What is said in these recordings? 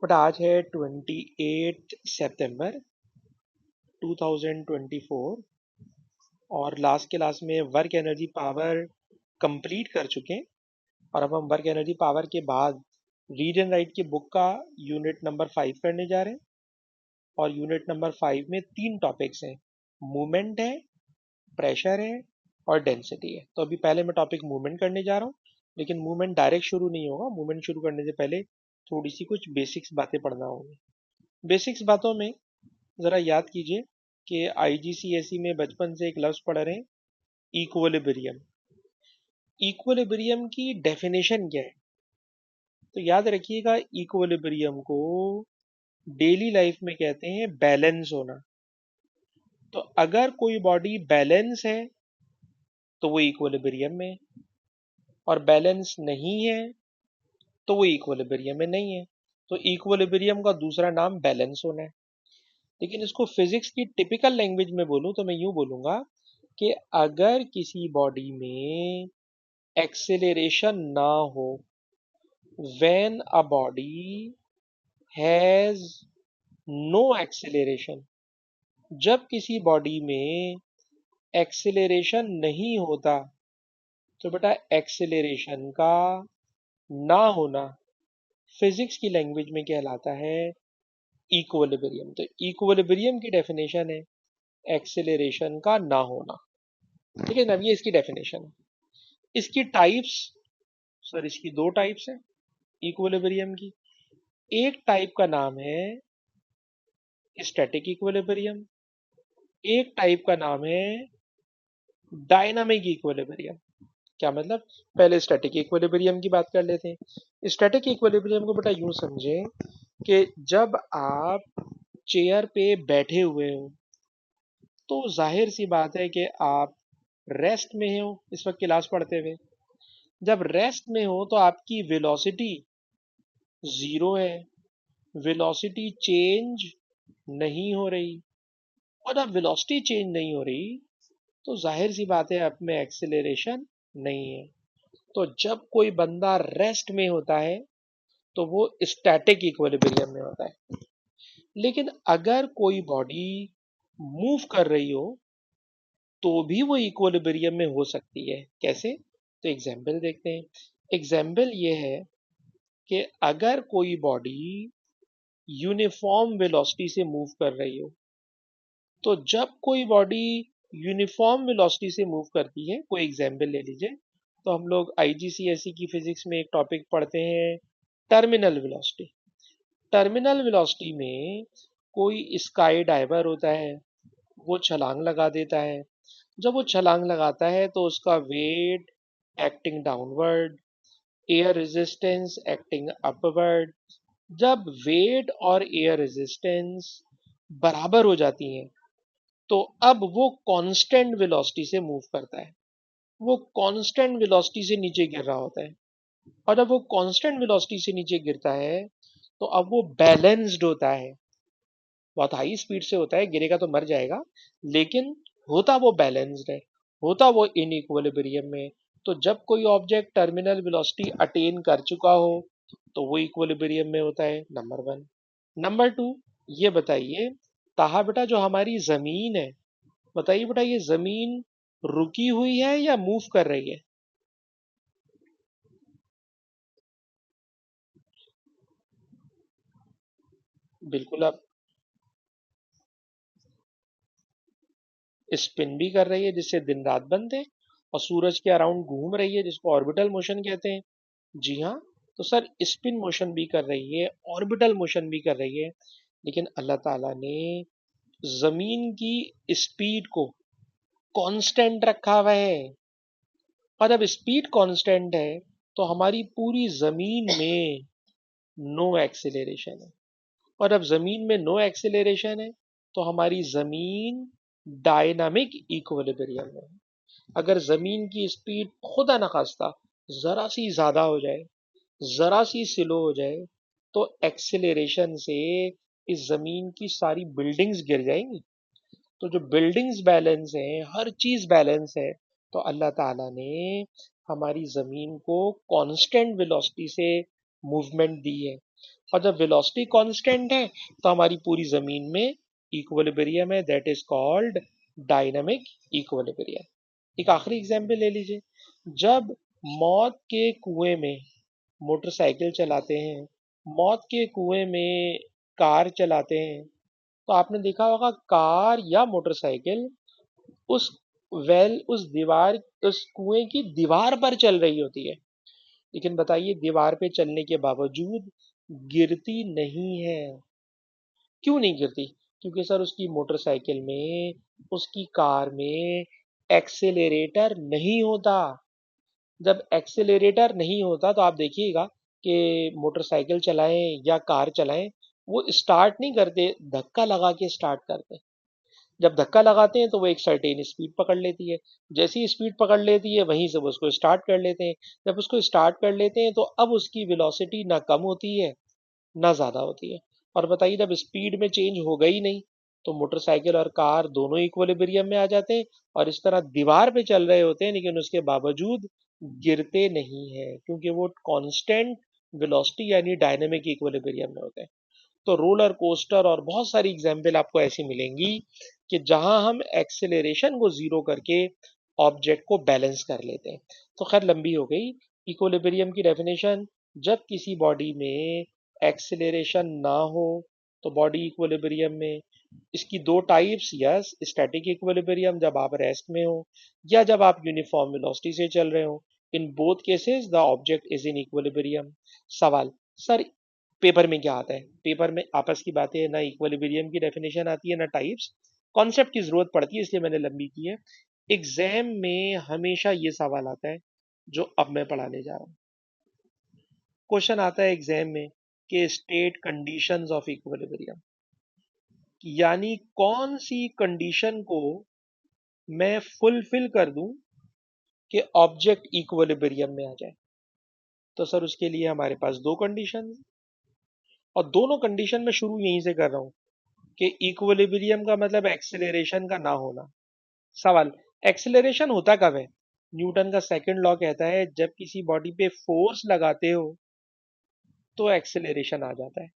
But आज है 28 सितंबर 2024 और लास्ट क्लास में वर्क एनर्जी पावर कंप्लीट कर चुके हैं। और अब हम वर्क एनर्जी पावर के बाद रीड एंड राइट की बुक का यूनिट नंबर 5 करने जा रहे हैं। और यूनिट नंबर 5 में 3 टॉपिक्स हैं। मूवमेंट है, प्रेशर है और डेंसिटी है। तो अभी पहले मैं टॉपिक मूवमेंट करने जा रहा हूँ, लेकिन मूवमेंट डायरेक्ट शुरू नहीं होगा। मूवमेंट शुरू करने से पहले थोड़ी सी कुछ बेसिक्स बातें पढ़ना होगी। बेसिक्स बातों में जरा याद कीजिए कि आईजीसीएसई में बचपन से एक लफ्ज पढ़ रहे हैं, इक्विलिब्रियम। इक्विलिब्रियम की डेफिनेशन क्या है? तो याद रखिएगा, इक्विलिब्रियम को डेली लाइफ में कहते हैं बैलेंस होना। तो अगर कोई बॉडी बैलेंस है तो वो इक्विलिब्रियम में है, और बैलेंस नहीं है तो वो इक्विलिब्रियम में नहीं है। तो इक्विलिब्रियम का दूसरा नाम बैलेंस होना है। लेकिन इसको फिजिक्स की टिपिकल लैंग्वेज में बोलूं तो मैं यूं बोलूंगा कि अगर किसी बॉडी में एक्सेलरेशन ना हो, when a body has no acceleration, जब किसी बॉडी में एक्सेलरेशन नहीं होता, तो बेटा एक्सेलरेशन का ना होना फिजिक्स की लैंग्वेज में कहलाता है इक्विलिब्रियम। तो इक्विलिब्रियम की डेफिनेशन है एक्सेलरेशन का ना होना। ठीक है ना, ये इसकी डेफिनेशन है। इसकी टाइप्स, सर इसकी 2 टाइप्स है इक्विलिब्रियम की। एक टाइप का नाम है स्टैटिक इक्विलिब्रियम, एक टाइप का नाम है डायनामिक इक्विलिब्रियम। क्या मतलब? पहले स्टैटिक इक्विलिब्रियम की बात कर लेते हैं। स्टैटिक इक्विलिब्रियम को बेटा यूं समझें कि जब आप चेयर पे बैठे हुए हो तो जाहिर सी बात है कि आप रेस्ट में हो इस वक्त क्लास पढ़ते हुए। जब रेस्ट में हो तो आपकी वेलोसिटी जीरो है, वेलोसिटी चेंज नहीं हो रही। और जब वेलोसिटी चेंज नहीं हो रही तो जाहिर सी बात है आप में एक्सेलरेशन नहीं है। तो जब कोई बंदा रेस्ट में होता है तो वो स्टैटिक इक्विलिब्रियम में होता है। लेकिन अगर कोई बॉडी मूव कर रही हो तो भी वो इक्विलिब्रियम में हो सकती है। कैसे? तो एग्जाम्पल देखते हैं। एग्जाम्पल ये है कि अगर कोई बॉडी यूनिफॉर्म वेलोसिटी से मूव कर रही हो, तो जब कोई बॉडी यूनिफॉर्म वेलोसिटी से मूव करती है, कोई एग्जाम्पल ले लीजिए। तो हम लोग आईजीसीएसई की फिजिक्स में एक टॉपिक पढ़ते हैं, टर्मिनल वेलोसिटी। टर्मिनल वेलोसिटी में कोई स्काई डाइवर होता है, वो छलांग लगा देता है। जब वो छलांग लगाता है तो उसका weight acting downward, air resistance acting upward. जब वेट और एयर रेजिस्टेंस बराबर हो जाती हैं तो अब वो कांस्टेंट वेलोसिटी से मूव करता है। वो कांस्टेंट वेलोसिटी से नीचे गिर रहा होता है। और जब वो कांस्टेंट वेलोसिटी से नीचे गिरता है तो अब वो बैलेंस्ड होता है। बहुत हाई स्पीड से होता है, गिरेगा तो मर जाएगा, लेकिन होता वो बैलेंस्ड है, होता वो इन इक्विलिब्रियम में। तो जब कोई ऑब्जेक्ट टर्मिनल वेलोसिटी अटेन कर चुका हो तो वो इक्विलिब्रियम में होता है, नंबर 1। नंबर 2, ये बताइए ताहा बेटा, जो हमारी जमीन है, बताइए बेटा ये जमीन रुकी हुई है या मूव कर रही है? बिल्कुल, आप स्पिन भी कर रही है जिससे दिन रात बनते हैं, और सूरज के अराउंड घूम रही है जिसको ऑर्बिटल मोशन कहते हैं। जी हाँ। तो सर स्पिन मोशन भी कर रही है, ऑर्बिटल मोशन भी कर रही है। लेकिन अल्लाह ताला ने जमीन की स्पीड को कांस्टेंट रखा हुआ है। और जब स्पीड कांस्टेंट है तो हमारी पूरी जमीन में नो एक्सेलरेशन है। और जब जमीन में नो एक्सेलरेशन है तो हमारी जमीन डायनामिक इक्विलिब्रियम में है। अगर जमीन की स्पीड खुदा न खास्ता जरा सी ज्यादा हो जाए, जरा सी स्लो हो जाए, तो एक्सेलरेशन से इस जमीन की सारी बिल्डिंग्स गिर जाएंगी। तो जो बिल्डिंग्स बैलेंस है, हर चीज बैलेंस है, तो अल्लाह ताला ने हमारी जमीन को कांस्टेंट वेलोसिटी से मूवमेंट दी है। और जब वेलोसिटी कांस्टेंट है तो हमारी पूरी जमीन में इक्विलिब्रियम है, that is called dynamic equilibrium. एक आखिरी एग्जांपल ले लीजिए। जब मौत के कुएं में मोटरसाइकिल चलाते हैं, मौत के कुएं में कार चलाते हैं, तो आपने देखा होगा कार या मोटरसाइकिल उस उस दीवार, उस कुएं की दीवार पर चल रही होती है। लेकिन बताइए दीवार पे चलने के बावजूद गिरती नहीं है। क्यों नहीं गिरती? क्योंकि सर उसकी मोटरसाइकिल में, उसकी कार में एक्सेलेरेटर नहीं होता। जब एक्सेलेरेटर नहीं होता तो आप देखिएगा कि मोटरसाइकिल चलाएं या कार चलाएं, वो स्टार्ट नहीं करते, धक्का लगा के स्टार्ट करते हैं। जब धक्का लगाते हैं तो वो एक सर्टेन स्पीड पकड़ लेती है। जैसी स्पीड पकड़ लेती है वहीं से वो उसको स्टार्ट कर लेते हैं। जब उसको स्टार्ट कर लेते हैं तो अब उसकी वेलोसिटी ना कम होती है ना ज्यादा होती है। और बताइए जब स्पीड में चेंज हो गई नहीं तो मोटरसाइकिल और कार दोनों इक्विलिब्रियम में आ जाते हैं और इस तरह दीवार पे चल रहे होते हैं, लेकिन उसके बावजूद गिरते नहीं है क्योंकि वो कांस्टेंट वेलोसिटी यानी डायनेमिक इक्विलिब्रियम में होते हैं। तो रोलर कोस्टर और बहुत सारी एग्जाम्पल आपको ऐसी मिलेंगी कि जहां हम एक्सेलरेशन को जीरो करके ऑब्जेक्ट को बैलेंस कर लेते हैं। तो खैर लंबी हो गई। इक्विलिब्रियम की डेफिनेशन, जब किसी बॉडी में एक्सेलरेशन ना हो तो बॉडी इक्विलिब्रियम में। इसकी दो टाइप्स, यस, स्टैटिक इक्विलिब्रियम जब आप रेस्ट में हो या जब आप यूनिफॉर्म वेलोसिटी से चल रहे हो। In both cases the object is in equilibrium. सवाल, सर पेपर में क्या आता है? पेपर में आपस की बातें, ना इक्विलिब्रियम की डेफिनेशन आती है ना टाइप्स। कॉन्सेप्ट की जरूरत पड़ती है इसलिए मैंने लंबी की है। एग्जाम में हमेशा ये सवाल आता है जो अब मैं पढ़ाने जा रहा हूँ। क्वेश्चन आता है एग्जाम में कि स्टेट कंडीशंस ऑफ इक्विलिब्रियम, यानी कौन सी कंडीशन को मैं फुलफिल कर दूं कि ऑब्जेक्ट इक्विलिब्रियम में आ जाए। तो सर उसके लिए हमारे पास दो कंडीशन, और दोनों कंडीशन में शुरू यहीं से कर रहा हूं कि इक्विलिब्रियम का मतलब एक्सेलरेशन का ना होना। सवाल, एक्सेलरेशन होता कब है? न्यूटन का सेकंड लॉ कहता है जब किसी बॉडी पे फोर्स लगाते हो तो एक्सेलरेशन आ जाता है।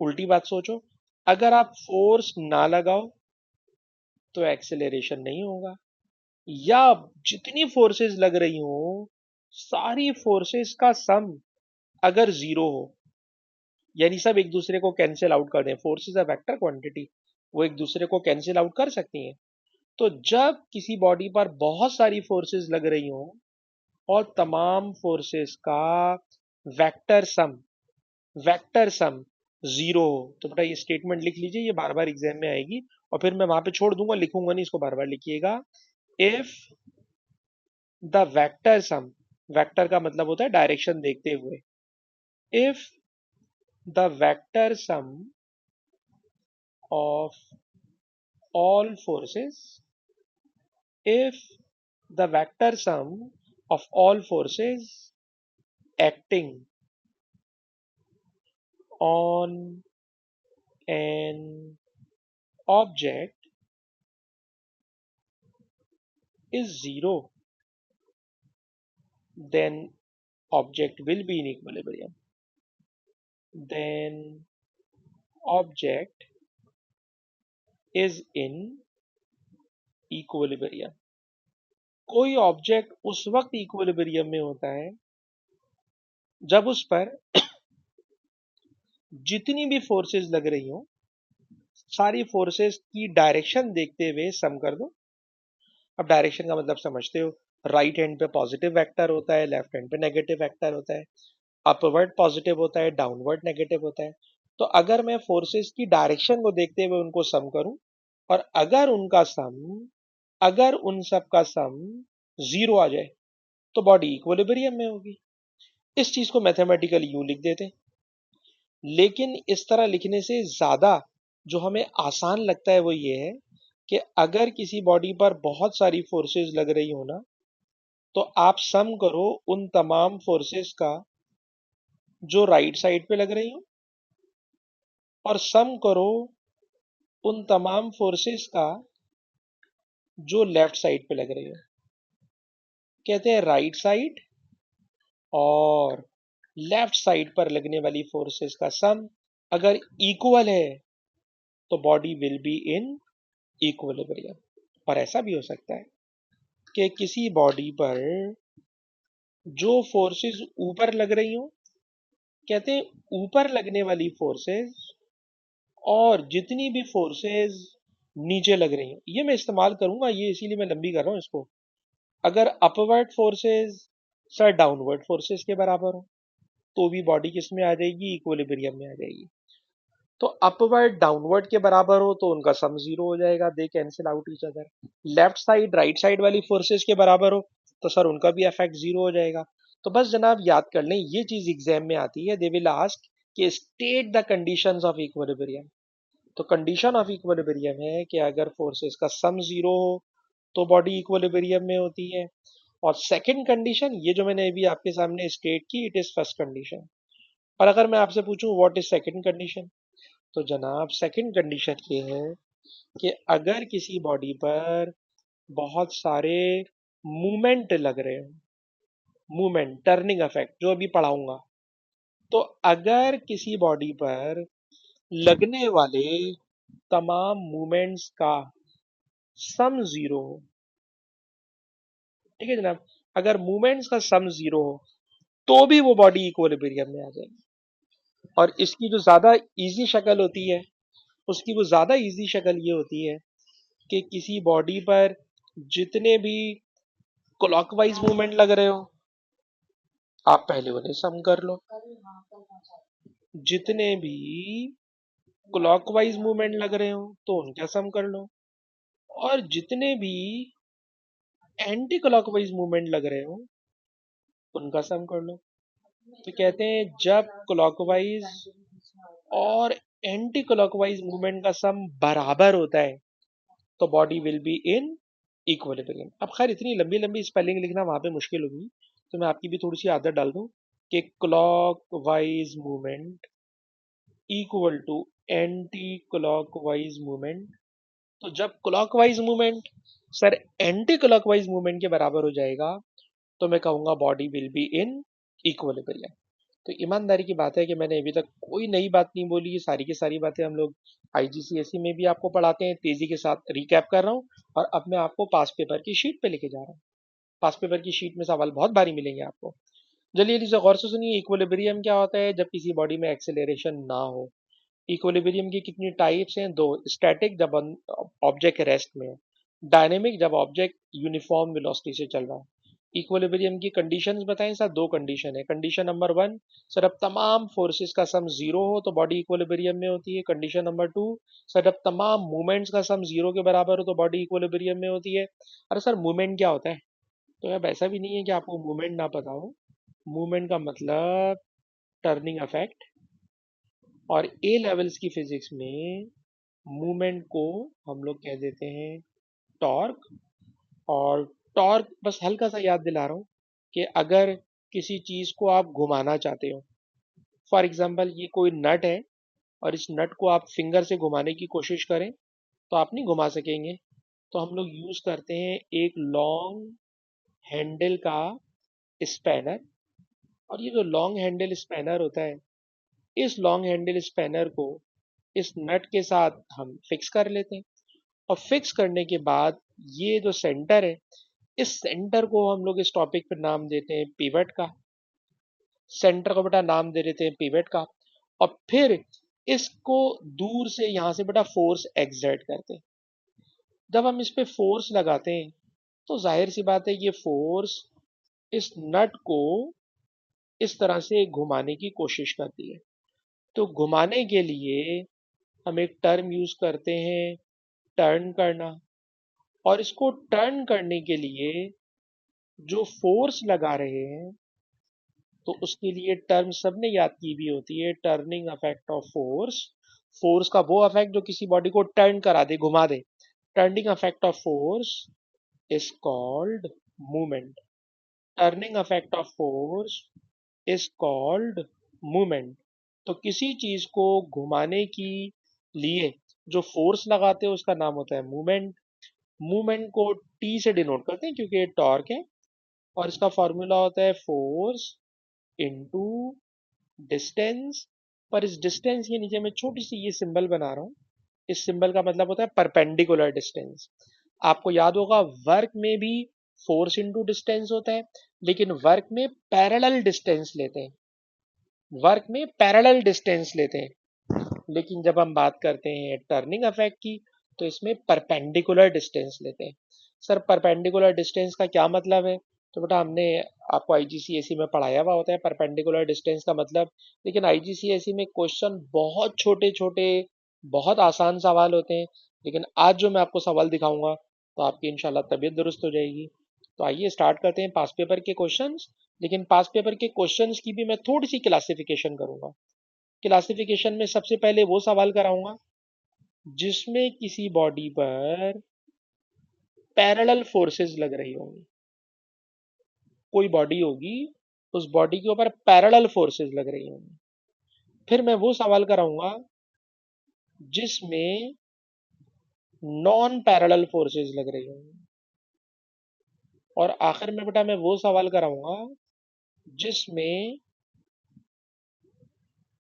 उल्टी बात सोचो, अगर आप फोर्स ना लगाओ तो एक्सेलरेशन नहीं होगा। या जितनी फोर्सेस लग रही हो, सारी फोर्सेस का सम अगर जीरो हो, यानी सब एक दूसरे को कैंसिल आउट कर दें, force is a vector quantity, वो एक दूसरे को कैंसिल आउट कर सकती हैं। तो जब किसी बॉडी पर बहुत सारी फोर्सेस लग रही हो और तमाम फोर्सेस का वेक्टर सम, वेक्टर सम जीरो हो, तो बेटा ये स्टेटमेंट लिख लीजिए, ये बार बार एग्जाम में आएगी और फिर मैं वहां पे छोड़ दूंगा, लिखूंगा नहीं, इसको बार बार लिखिएगा। If the vector sum, vector का मतलब होता है डायरेक्शन देखते हुए, if the vector sum of all forces, if the vector sum of all forces acting on an object is zero, then object will be in equilibrium. Then object is in equilibrium. कोई object उस वक्त equilibrium में होता है जब उस पर जितनी भी फोर्सेस लग रही हो, सारी फोर्सेस की डायरेक्शन देखते हुए सम कर दो। अब डायरेक्शन का मतलब समझते हो, राइट हैंड पे पॉजिटिव वेक्टर होता है, लेफ्ट हैंड पे नेगेटिव वेक्टर होता है, अपवर्ड पॉजिटिव होता है, डाउनवर्ड नेगेटिव होता है। तो अगर मैं फोर्सेस की डायरेक्शन को देखते हुए उनको सम करूं और अगर उन सब का सम जीरो आ जाए तो बॉडी इक्विलिब्रियम में होगी। इस चीज को मैथमेटिकली यूं लिख देते हैं। लेकिन इस तरह लिखने से ज्यादा जो हमें आसान लगता है वो ये है कि अगर किसी बॉडी पर बहुत सारी फोर्सेस लग रही हो ना, तो आप सम करो उन तमाम फोर्सेस का जो राइट साइड पे लग रही हो, और सम करो उन तमाम फोर्सेस का जो लेफ्ट साइड पे लग रही हो। कहते हैं राइट साइड और लेफ्ट साइड पर लगने वाली फोर्सेस का सम अगर इक्वल है तो body will be in equilibrium. और ऐसा भी हो सकता है कि किसी बॉडी पर जो फोर्सेस ऊपर लग रही हो, कहते हैं ऊपर लगने वाली फोर्सेस और जितनी भी फोर्सेस नीचे लग रही हो, ये मैं इस्तेमाल करूंगा, ये इसीलिए मैं लंबी कर रहा हूं इसको। अगर upward forces sir downward forces के बराबर हो तो भी बॉडी किस में आ जाएगी, इक्विलिब्रियम में आ जाएगी। तो अपवर्ड डाउनवर्ड के बराबर हो तो उनका सम जीरो हो जाएगा, they cancel out each other. Left side right side वाली फोर्सेस के बराबर हो तो सर उनका भी इफेक्ट जीरो हो जाएगा। तो बस जनाब याद कर लें, ये चीज एग्जाम में आती है, दे विल आस्क कि state the conditions of equilibrium. तो कंडीशन ऑफ इक्विलिब्रियम है कि अगर फोर्सेस का सम जीरो हो तो बॉडी इक्विलिब्रियम में होती है। और सेकंड कंडीशन, ये जो मैंने अभी आपके सामने स्टेट की, इट इज फर्स्ट कंडीशन। और अगर मैं आपसे पूछूं व्हाट इज सेकंड कंडीशन, तो जनाब सेकंड कंडीशन ये है कि अगर किसी बॉडी पर बहुत सारे मूवमेंट लग रहे हो, मूवमेंट टर्निंग इफेक्ट जो अभी पढ़ाऊंगा, तो अगर किसी बॉडी पर लगने वाले तमाम मूवमेंट्स का सम जीरो हो, ठीक है जनाब, अगर मूवमेंट्स का सम जीरो हो तो भी वो बॉडी इक्विलिब्रियम में आ जाएगी। और इसकी जो ज्यादा इजी शक्ल होती है, उसकी वो ज्यादा इजी शक्ल ये होती है कि किसी बॉडी पर जितने भी क्लॉकवाइज मूवमेंट लग रहे हो, आप पहले उन्हें सम कर लो। जितने भी क्लॉकवाइज मूवमेंट लग रहे हो तो उनका सम कर लो। और जितने भी एंटी क्लॉकवाइज मूवमेंट लग रहे हो उनका सम कर लो। तो कहते हैं जब क्लॉकवाइज और एंटी क्लॉकवाइज मूवमेंट का सम बराबर होता है तो body will be in equilibrium. अब खैर इतनी लंबी लंबी स्पेलिंग लिखना वहां पे मुश्किल होगी, तो मैं आपकी भी थोड़ी सी आदत डाल दूं कि clockwise movement equal to anti clockwise movement. तो जब clockwise movement sir anti clockwise movement के बराबर हो जाएगा तो मैं कहूंगा body will be in equilibrium. तो ईमानदारी की बात है कि मैंने अभी तक कोई नई बात नहीं बोली, ये सारी की सारी बातें हम लोग आईजीसीएसई में भी आपको पढ़ाते हैं। तेजी के साथ रिकैप कर रहा हूँ और अब मैं आपको पास पेपर की शीट पे लेके जा रहा हूँ। पास पेपर की शीट में सवाल बहुत भारी मिलेंगे आपको। जल्दी जल्दी से गौर से सुनिए, इक्विलिब्रियम क्या होता है जब किसी बॉडी में एक्सेलरेशन ना हो। इक्विलिब्रियम की कितनी टाइप्स हैं, दो। स्टैटिक जब ऑब्जेक्ट रेस्ट में है, डायनेमिक जब ऑब्जेक्ट यूनिफॉर्म वेलोसिटी से चल रहा है। इक्विलिब्रियम की कंडीशंस बताएं सर, दो कंडीशन है। कंडीशन नंबर वन, सर अब तमाम फोर्सेस का सम जीरो हो तो बॉडी इक्विलिब्रियम में होती है। कंडीशन नंबर टू, सर अब तमाम मूवमेंट्स का सम जीरो के बराबर हो तो बॉडी इक्विलिब्रियम में होती है। अरे सर मूवमेंट क्या होता है, तो अब ऐसा भी नहीं है कि आपको मूवमेंट ना पता हो। मूवमेंट का मतलब टर्निंग इफेक्ट। और ए लेवल्स की फिजिक्स में मूवमेंट को हम लोग कह देते हैं टॉर्क। और टॉर्क बस हल्का सा याद दिला रहा हूँ कि अगर किसी चीज को आप घुमाना चाहते हो, फॉर एग्जांपल ये कोई नट है और इस नट को आप फिंगर से घुमाने की कोशिश करें तो आप नहीं घुमा सकेंगे। तो हम लोग यूज करते हैं एक लॉन्ग हैंडल का स्पैनर। और ये जो लॉन्ग हैंडल स्पैनर होता है, इस लॉन्ग हैंडल स्पैनर को इस नट के साथ हम फिक्स कर लेते हैं। और फिक्स करने के बाद ये जो सेंटर है, इस सेंटर को हम लोग इस टॉपिक पर नाम देते हैं पिवट का। सेंटर को बेटा नाम दे देते हैं पिवट का। और फिर इसको दूर से यहां से बेटा फोर्स एक्सर्ट करते हैं। जब हम इस पे फोर्स लगाते हैं तो जाहिर सी बात है ये फोर्स इस नट को इस तरह से घुमाने की कोशिश करती है। तो घुमाने के लिए हम एक टर्म यूज करते हैं टर्न करना। और इसको टर्न करने के लिए जो फोर्स लगा रहे हैं तो उसके लिए टर्म सबने याद की भी होती है, turning effect of force. Force का वो इफेक्ट जो किसी बॉडी को टर्न करा दे, घुमा दे। Turning effect of force is called movement. Turning effect of force is called movement. तो किसी चीज को घुमाने की लिए जो फोर्स लगाते हैं उसका नाम होता है मूवमेंट। मूवमेंट को टी से डिनोट करते हैं क्योंकि ये टॉर्क है। और इसका फॉर्मूला होता है फोर्स इनटू डिस्टेंस, पर इस डिस्टेंस के नीचे मैं छोटी सी ये सिंबल बना रहा हूँ। इस सिंबल का मतलब होता है परपेंडिकुलर डिस्टेंस। आपको याद होगा वर्क में भी फोर्स इंटू डिस्टेंस होता है, लेकिन वर्क में पैरेलल डिस्टेंस लेते हैं, वर्क में पैरेलल डिस्टेंस लेते हैं। लेकिन जब हम बात करते हैं टर्निंग इफेक्ट की, तो इसमें परपेंडिकुलर डिस्टेंस लेते हैं। सर परपेंडिकुलर डिस्टेंस का क्या मतलब है? तो बेटा हमने आपको आईजीसीएसई में पढ़ाया हुआ होता है परपेंडिकुलर डिस्टेंस का मतलब, लेकिन आईजीसीएसई में क्वेश्चन बहुत छोटे छोटे, बहुत आसान सवाल होते हैं। लेकिन आज जो मैं आपको सवाल दिखाऊंगा तो आपकी इंशाल्लाह तबीयत दुरुस्त हो जाएगी। तो आइए स्टार्ट करते हैं पास पेपर के क्वेश्चंस। लेकिन पास पेपर के क्वेश्चंस की भी मैं थोड़ी सी क्लासिफिकेशन करूंगा। क्लासिफिकेशन में सबसे पहले वो सवाल कराऊंगा जिसमें किसी बॉडी पर पैरेलल फोर्सेस लग रही होंगी। कोई बॉडी होगी, उस बॉडी के ऊपर पैरेलल फोर्सेस लग रही होंगी। फिर मैं वो सवाल कराऊंगा जिसमें नॉन पैरेलल फोर्सेस लग रही होंगी। और आखिर में बेटा मैं वो सवाल कराऊंगा जिसमें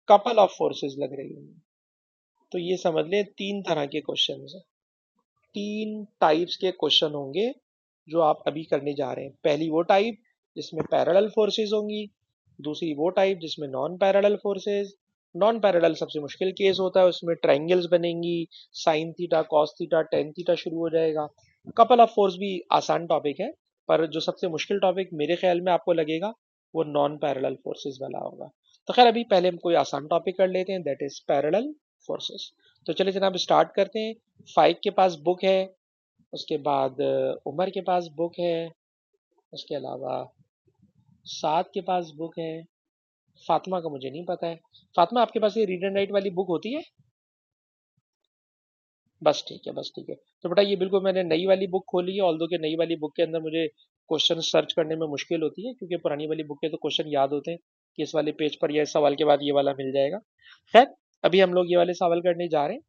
कपल ऑफ फोर्सेस लग रही होंगी। तो ये समझ लें तीन तरह के क्वेश्चन हैं, तीन टाइप्स के क्वेश्चन होंगे जो आप अभी करने जा रहे हैं। पहली वो टाइप जिसमें पैरेलल फोर्सेस होंगी, दूसरी वो टाइप जिसमें non parallel forces. Non parallel सबसे मुश्किल केस होता है, उसमें ट्रायंगल्स बनेंगी, sine theta cos theta tan theta शुरू हो जाएगा। कपल ऑफ फोर्स भी आसान टॉपिक है, पर जो सबसे मुश्किल टॉपिक मेरे ख्याल में आपको लगेगा वो नॉन पैरेलल फोर्सेस वाला होगा। तो खैर अभी पहले हम कोई आसान टॉपिक कर लेते हैं, दैट इज पैरेलल फोर्सेस। तो चलिए जनाब स्टार्ट करते हैं। फाइव के पास बुक है, उसके बाद उमर के पास बुक है, उसके अलावा साद के पास बुक है, फातिमा का मुझे नहीं पता है। फातिमा आपके पास ये रीड एंड राइट वाली बुक होती है? बस ठीक है, बस ठीक है। तो बेटा ये बिल्कुल मैंने नई वाली बुक खोली है, ऑल्दो कि नई वाली बुक के अंदर मुझे क्वेश्चन सर्च करने में मुश्किल होती है, क्योंकि पुरानी वाली बुक के तो क्वेश्चन याद होते हैं कि इस वाले पेज पर ये सवाल के बाद ये वाला मिल जाएगा। खैर अभी हम लोग ये वाले सवाल करने जा रहे हैं,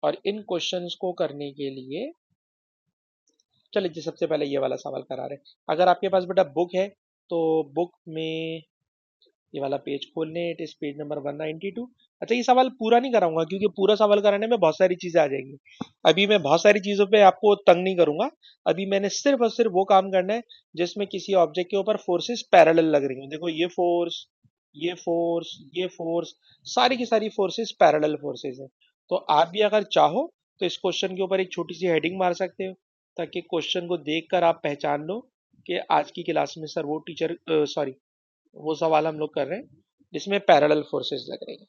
और इन क्वेश्चंस को करने के लिए चलिए जी सबसे पहले ये वाला सवाल करा रहे हैं। अगर आपके पास बेटा बुक है तो बुक में ये वाला पेज खोल लें, इट इज पेज नंबर 192। अच्छा ये सवाल पूरा नहीं कराऊंगा क्योंकि पूरा सवाल कराने में बहुत सारी चीजें आ जाएंगी। अभी मैं बहुत सारी चीजों पे आपको तंग नहीं करूंगा। अभी मैंने सिर्फ और सिर्फ वो काम करना है जिसमें किसी ऑब्जेक्ट के ऊपर फोर्सेस पैरेलल लग रही हो। देखो ये फोर्स, ये फोर्स, ये फोर्स, सारी की सारी फोर्सेस पैरेलल फोर्सेस है। तो आप भी अगर चाहो तो इस क्वेश्चन के ऊपर एक छोटी सी हेडिंग मार सकते हो, ताकि क्वेश्चन को देखकर आप पहचान लो कि आज की क्लास में सर वो टीचर सॉरी वो सवाल हम लोग कर रहे हैं जिसमें पैरेलल फोर्सेस लग रही हैं।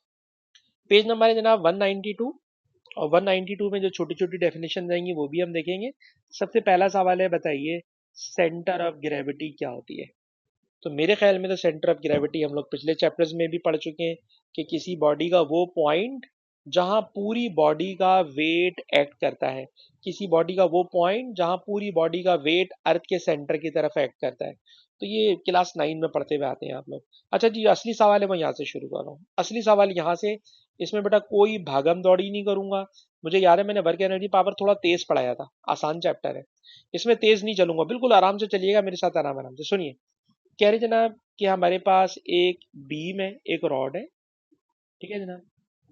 पेज नंबर है जनाब 192, और 192 में जो छोटी छोटी डेफिनेशन देंगी वो भी हम देखेंगे। सबसे पहला सवाल है, बताइए सेंटर ऑफ ग्रेविटी क्या होती है? तो मेरे ख्याल में तो सेंटर ऑफ ग्रेविटी हम लोग पिछले चैप्टर्स में भी पढ़ चुके हैं कि किसी बॉडी का वो पॉइंट जहां पूरी बॉडी का वेट एक्ट करता है, किसी बॉडी का वो पॉइंट जहां पूरी बॉडी का वेट अर्थ के सेंटर की तरफ एक्ट करता है। तो ये क्लास 9 में पढ़ते हुए आते हैं आप लोग। अच्छा जी असली सवाल है, मैं यहाँ से शुरू कर रहा हूँ। असली सवाल यहाँ से, इसमें बेटा कोई भागम दौड़ी नहीं करूंगा। मुझे याद है मैंने वर्क एनर्जी पावर थोड़ा तेज पढ़ाया था, आसान चैप्टर है। इसमें तेज नहीं चलूंगा, बिल्कुल आराम से चलिएगा मेरे साथ, आराम आराम से सुनिए। कह रहे जनाब कि हमारे पास एक बीम है, एक रॉड है, ठीक है जनाब,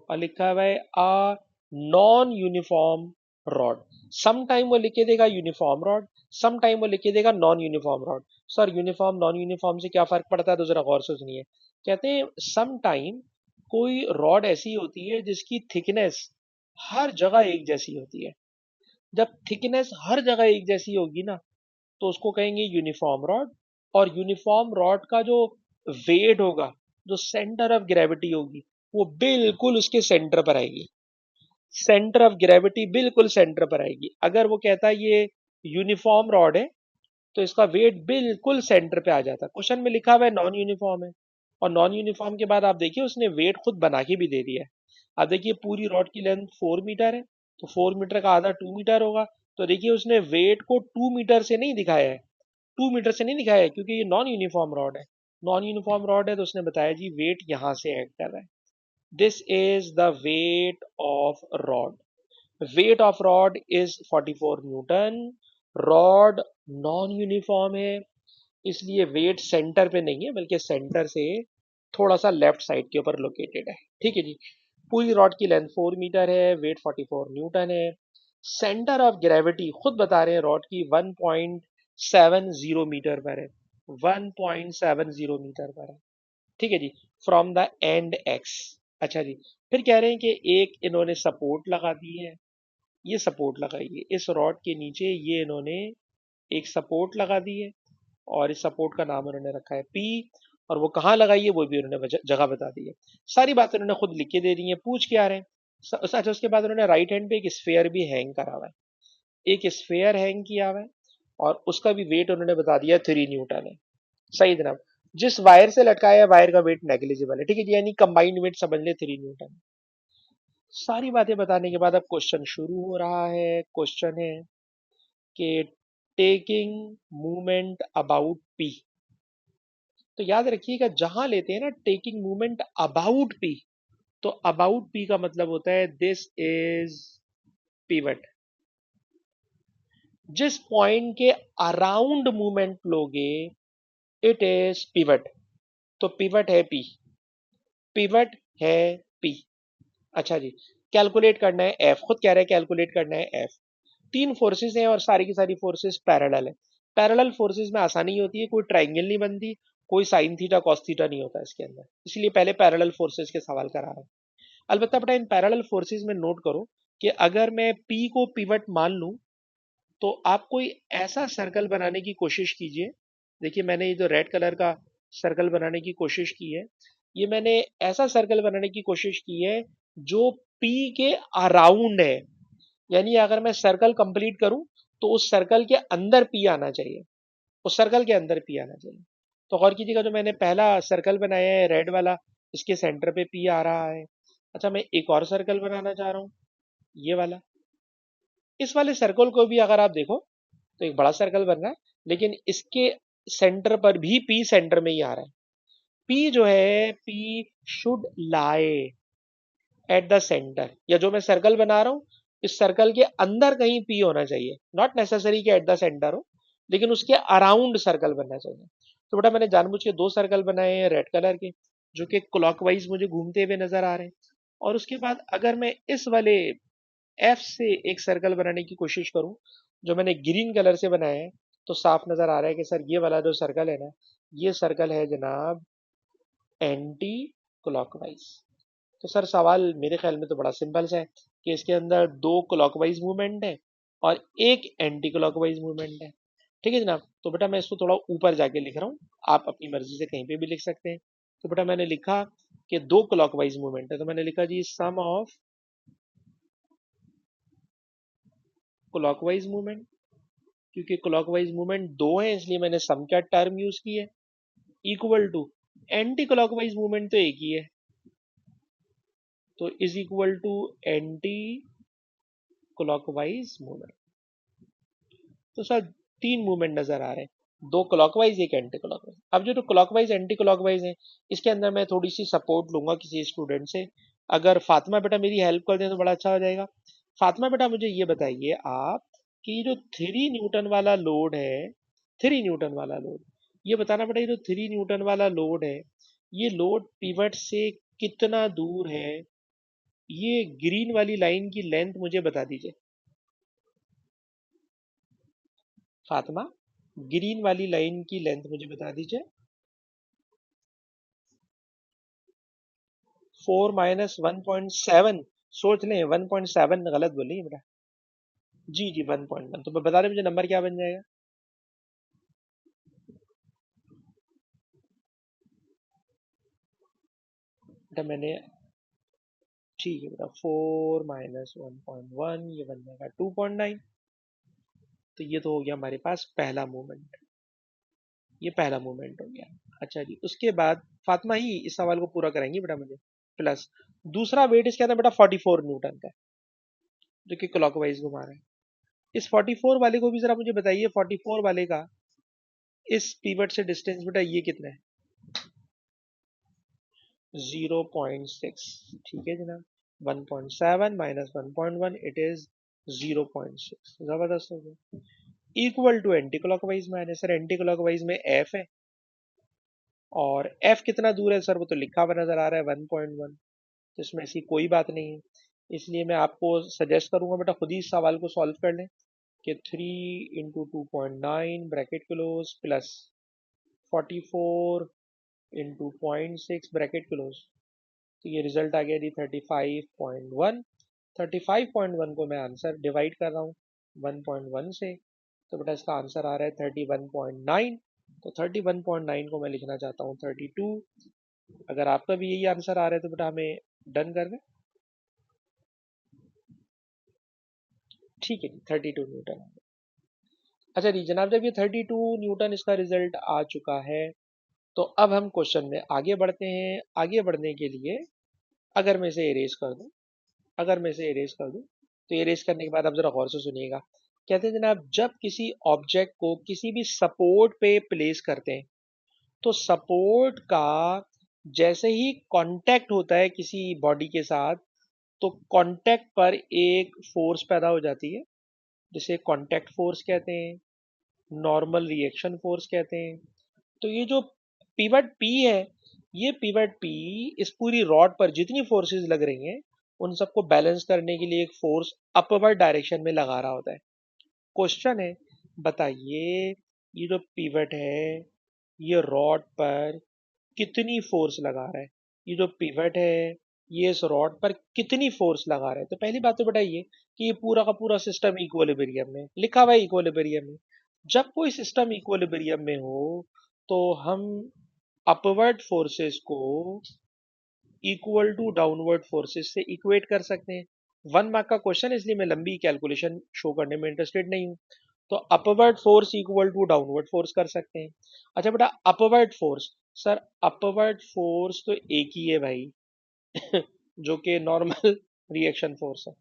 और लिखा हुआ है a non uniform rod. Some time वो लिखे देगा यूनिफॉर्म रॉड, सम टाइम वो लिखे देगा non uniform rod. Sir uniform non uniform से क्या फर्क पड़ता है? तो जरा गौर से सुनिए। कहते हैं सम टाइम कोई रॉड ऐसी होती है जिसकी थिकनेस हर जगह एक जैसी होती है। जब थिकनेस हर जगह एक जैसी होगी ना, तो उसको कहेंगे यूनिफॉर्म रॉड। और यूनिफॉर्म रॉड का जो वेट होगा, जो सेंटर ऑफ ग्रेविटी होगी, वो बिल्कुल उसके सेंटर पर आएगी। सेंटर ऑफ ग्रेविटी बिल्कुल सेंटर पर आएगी। अगर वो कहता है ये यूनिफॉर्म रॉड है, तो इसका वेट बिल्कुल सेंटर पे आ जाता है। क्वेश्चन में लिखा हुआ है नॉन यूनिफॉर्म है, और नॉन यूनिफॉर्म के बाद आप देखिए उसने वेट खुद बना के भी दे दिया है। आप देखिए पूरी रॉड की लेंथ 4 मीटर है, तो 4 मीटर का आधा 2 मीटर होगा। तो देखिए उसने वेट को 2 मीटर से नहीं दिखाया है, 2 मीटर से नहीं दिखाया है, क्योंकि ये नॉन यूनिफॉर्म रॉड है। नॉन यूनिफॉर्म रॉड है तो उसने बताया जी वेट यहां से एक्ट कर रहा है। This is the weight of rod. Weight of rod is 44 Newton. Rod non uniform है, इसलिए वेट सेंटर पे नहीं है बल्कि सेंटर से थोड़ा सा लेफ्ट साइड के ऊपर लोकेटेड है। ठीक है जी। पूरी रॉड की लेंथ 4 मीटर है, वेट 44 न्यूटन है। सेंटर ऑफ ग्रेविटी खुद बता रहे हैं रॉड की 1.70 मीटर पर है, 1.70 मीटर पर है। ठीक है जी। From the end X. अच्छा जी। फिर कह रहे हैं कि एक इन्होंने सपोर्ट लगा दी है, ये सपोर्ट लगाई है इस रॉड के नीचे, ये इन्होंने एक सपोर्ट लगा दी है और इस सपोर्ट का नाम उन्होंने रखा है पी। और वो कहाँ लगाई है वो भी उन्होंने जगह बता दी है। सारी बातें उन्होंने खुद लिख के दे दी है। पूछ क्या रहे हैं? अच्छा, उसके बाद उन्होंने राइट हैंड पे एक स्फेयर भी हैंग करा हुआ है, एक स्फेयर हैंग किया हुआ है और उसका भी वेट उन्होंने बता दिया 3 न्यूटन है। सही जनाब। जिस वायर से लटकाया है वायर का वेट नेग्लिजिबल है। ठीक है जी, यानी कंबाइंड वेट समझ ले 3 न्यूटन। सारी बातें बताने के बाद अब क्वेश्चन शुरू हो रहा है। क्वेश्चन है कि टेकिंग मूवमेंट अबाउट पी। तो याद रखिएगा जहां लेते हैं ना टेकिंग मूवमेंट अबाउट पी, तो अबाउट पी का मतलब होता है दिस इज पिवट। जिस पॉइंट के अराउंड मूवमेंट लोगे इट इज पिवट। तो पिवट है पी, पिवट है पी। अच्छा जी। कैलकुलेट करना है एफ, खुद कह रहा है कैलकुलेट करना है एफ। तीन फोर्सेस हैं और सारी की सारी फोर्सेस पैरेलल है। पैरेलल फोर्सेस में आसानी होती है, कोई ट्राइंगल नहीं बनती, कोई साइन थीटा कॉस थीटा नहीं होता इसके अंदर, इसलिए पहले पैरेलल फोर्सेस के सवाल करा रहा हूं। अलबत्ता बेटा इन पैरेलल फोर्सेस में नोट करो कि अगर मैं पी को पिवट मान लूं तो आप कोई ऐसा सर्कल बनाने की कोशिश कीजिए। देखिए मैंने ये जो रेड कलर का सर्कल बनाने की कोशिश की है, ये मैंने ऐसा सर्कल बनाने की कोशिश की है जो पी के अराउंड है। यानी अगर मैं सर्कल कंप्लीट करूं तो उस सर्कल के अंदर पी आना चाहिए, उस सर्कल के अंदर पी आना चाहिए। तो गौर कीजिएगा जो मैंने पहला सर्कल बनाया है रेड वाला, इसके सेंटर पे पी आ रहा है। अच्छा, मैं एक और सर्कल बनाना चाह रहा हूँ, ये वाला। इस वाले सर्कल को भी अगर आप देखो तो एक बड़ा सर्कल बन रहा है, लेकिन इसके सेंटर पर भी पी सेंटर में ही आ रहा है। पी जो है, P should lie at the centre, या जो मैं सर्कल बना रहा हूं इस सर्कल के अंदर कहीं पी होना चाहिए। नॉट नेसेसरी कि एट द सेंटर हो, लेकिन उसके अराउंड सर्कल बनना चाहिए। तो बेटा मैंने जानबूझ के दो सर्कल बनाए हैं रेड कलर के, जो कि क्लॉकवाइज मुझे घूमते हुए नजर आ रहे हैं। और उसके बाद अगर मैं इस वाले एफ से एक सर्कल बनाने की कोशिश करूं जो मैंने ग्रीन कलर से बनाया है, तो साफ नजर आ रहा है कि सर ये वाला जो सर्कल है ना, ये सर्कल है जनाब एंटी क्लॉकवाइज। तो सर सवाल मेरे ख्याल में तो बड़ा सिंपल सा है कि इसके अंदर दो क्लॉकवाइज मूवमेंट है और एक एंटी क्लॉकवाइज मूवमेंट है। ठीक है जनाब। तो बेटा मैं इसको थोड़ा ऊपर जाके लिख रहा हूँ, आप अपनी मर्जी से कहीं पे भी लिख सकते हैं। तो बेटा मैंने लिखा कि दो क्लॉकवाइज मूवमेंट है, तो मैंने लिखा जी सम ऑफ क्लॉकवाइज मूवमेंट। क्योंकि क्लॉकवाइज मूवमेंट दो है इसलिए मैंने सम का टर्म यूज की है, equal to anti clockwise movement तो एक ही है, तो is equal to anti clockwise movement. तो सर तीन मूवमेंट नजर आ रहे हैं, दो क्लॉकवाइज एक एंटी क्लॉकवाइज। अब जो क्लॉकवाइज एंटी क्लॉकवाइज है इसके अंदर मैं थोड़ी सी सपोर्ट लूंगा किसी स्टूडेंट से। अगर फातिमा बेटा मेरी हेल्प कर दें तो बड़ा अच्छा हो जाएगा। फातिमा बेटा मुझे ये बताइए आप कि जो 3 न्यूटन वाला लोड है, 3 न्यूटन वाला लोड, ये बताना बेटा ये जो 3 न्यूटन वाला लोड है, ये लोड पिवट से कितना दूर है? ये ग्रीन वाली लाइन की लेंथ मुझे बता दीजिए फातिमा, ग्रीन वाली लाइन की लेंथ मुझे बता दीजिए। 4 - 1.7, सोच लें 1.7 गलत बोली बेटा। जी जी 1.1, तो बता रहे मुझे नंबर क्या बन जाएगा? बेटा मैंने, ठीक है बेटा 4 - 1.1 ये बन जाएगा 2.9। तो ये तो हो गया हमारे पास पहला मूवमेंट, ये पहला मूवमेंट हो गया। अच्छा जी, उसके बाद फातिमा ही इस सवाल को पूरा कराएंगी बेटा मुझे। प्लस दूसरा वेट इसके अंदर बेटा 44 न्यूटन का, जो कि क्लॉकवाइज घुमा रहा है। इस 44 वाले को भी जरा मुझे बताइए, 44 वाले का इस पीवट से डिस्टेंस बेटा ये कितना है? 0.6। ठीक है जनाब। 1.7 - 1.1 इट इज 0.6। जबरदस्त हो गया। इक्वल टू एंटी क्लॉकवाइज में आने, सर एंटी क्लॉकवाइज में एफ है, और एफ कितना दूर है सर, वो तो लिखा हुआ नजर आ रहा है 1.1, तो इसमें ऐसी कोई बात नहीं है। इसलिए मैं आपको सजेस्ट करूंगा बेटा खुद ही इस सवाल को सॉल्व कर लें कि 3 × 2.9 bracket close plus 44 × 0.6 bracket close, तो ये रिजल्ट आ गया जी 35.1। 35.1 को मैं आंसर डिवाइड कर रहा हूँ 1.1 से, तो बेटा इसका आंसर आ रहा है 31.9। तो 31.9 को मैं लिखना चाहता हूँ 32। अगर आपका भी यही आंसर आ रहा है तो बेटा हमें डन कर दें। ठीक है जी, 32 न्यूटन। अच्छा जी जनाब, जब ये 32 न्यूटन इसका रिजल्ट आ चुका है, तो अब हम क्वेश्चन में आगे बढ़ते हैं। आगे बढ़ने के लिए अगर मैं इसे इरेज कर दूं, अगर मैं इसे इरेज कर दूं, तो इरेज करने के बाद आप जरा गौर से सुनिएगा। कहते हैं जनाब, जब किसी ऑब्जेक्ट को किसी भी सपोर्ट पे प्लेस करते हैं, तो सपोर्ट का जैसे ही कांटेक्ट होता है किसी बॉडी के साथ, तो कांटेक्ट पर एक फोर्स पैदा हो जाती है, जिसे कांटेक्ट फोर्स कहते हैं, नॉर्मल रिएक्शन फोर्स कहते हैं। तो ये जो पिवट पी है, ये पिवट पी इस पूरी रॉड पर जितनी फोर्सेस लग रही हैं, उन सबको बैलेंस करने के लिए एक फोर्स अपवर्ड डायरेक्शन में लगा रहा होता है। क्वेश्चन है, बताइए ये जो पिवट है, ये रॉड पर कितनी फोर्स लगा रहा है। ये जो पिवट है, ये इस रॉड पर कितनी फोर्स लगा रहा है। तो पहली बात तो बताइए कि ये पूरा का पूरा सिस्टम इक्विलिब्रियम में लिखा हुआ है, इक्विलिब्रियम में। जब कोई सिस्टम इक्विलिब्रियम में हो, तो हम अपवर्ड फोर्सेस को इक्वल टू डाउनवर्ड फोर्सेस से इक्वेट कर सकते हैं। 1 मार्क का क्वेश्चन है, इसलिए मैं लंबी कैलकुलेशन शो करने में इंटरेस्टेड नहीं हूँ। तो upward force equal to downward force कर सकते हैं। अच्छा बेटा, upward force, sir upward force तो एक ही है भाई जो कि नॉर्मल रिएक्शन फोर्स है।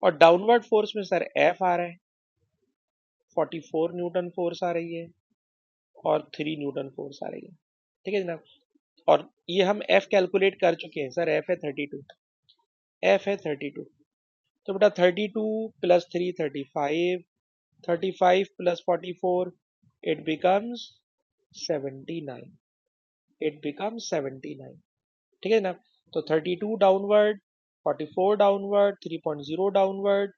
और डाउनवर्ड फोर्स में सर एफ आ रहा है, 44 न्यूटन फोर्स आ रही है और 3 न्यूटन फोर्स आ रही है। ठीक है जनाब, और ये हम एफ कैलकुलेट कर चुके हैं सर, एफ है 32। एफ है 32। तो बेटा 32 plus 3 35, 35 plus 44, it becomes 79। It becomes 79। ठीक है ना। तो 32 डाउनवर्ड, 44 डाउनवर्ड, 3.0 डाउनवर्ड।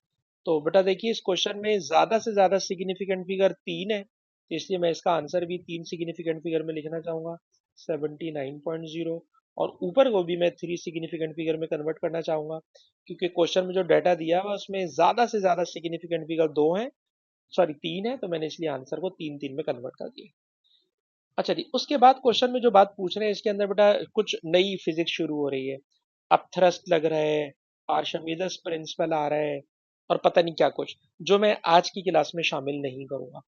तो बेटा देखिए, इस क्वेश्चन में ज्यादा से ज्यादा सिग्निफिकेंट फिगर 3 है, तो इसलिए मैं इसका आंसर भी 3 सिग्निफिकेंट फिगर में लिखना चाहूंगा, 79.0। और ऊपर को भी मैं 3 सिग्निफिकेंट फिगर में कन्वर्ट करना चाहूंगा, क्योंकि क्वेश्चन में जो डाटा दिया हुआ है उसमें ज्यादा से ज्यादा सिग्निफिकेंट फिगर 2 है, सॉरी 3 है, तो मैंने इसलिए आंसर को 3 में कन्वर्ट कर दिया। अच्छा जी, उसके बाद क्वेश्चन में जो बात पूछ रहे हैं, इसके अंदर बेटा कुछ नई फिजिक्स शुरू हो रही है। अब थ्रस्ट लग रहा है, आर्शिमिदस प्रिंसिपल आ रहा है, और पता नहीं क्या कुछ, जो मैं आज की क्लास में शामिल नहीं करूंगा।